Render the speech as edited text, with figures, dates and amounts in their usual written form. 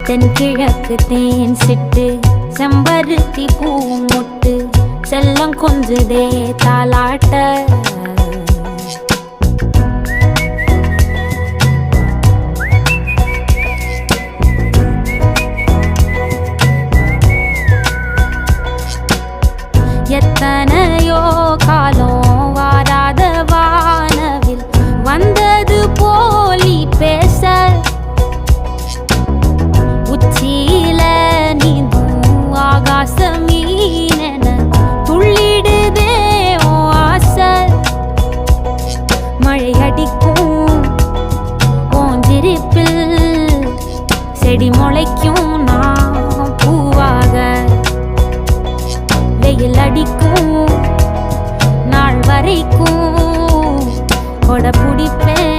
தென்கிழக்கு தேன் சிட்டு செம்பருத்தி பூ முட்டு செல்லம் கொஞ்சுதே தாலாட்ட எத்தனையோ காலம் வாராத வானவில் வந்தது போலி பேச உச்சியில நீந்தும் ஆகாச மீனென துள்ளிடுதே ஓ ஆசை மழை அடிக்கும் ஓஞ்சிருப்பில் செடி முளைக்கும் நான் பூவாக வெயில் அடிக்கும் நாள் வரைக்கும் கொடை பிடிப்பேன்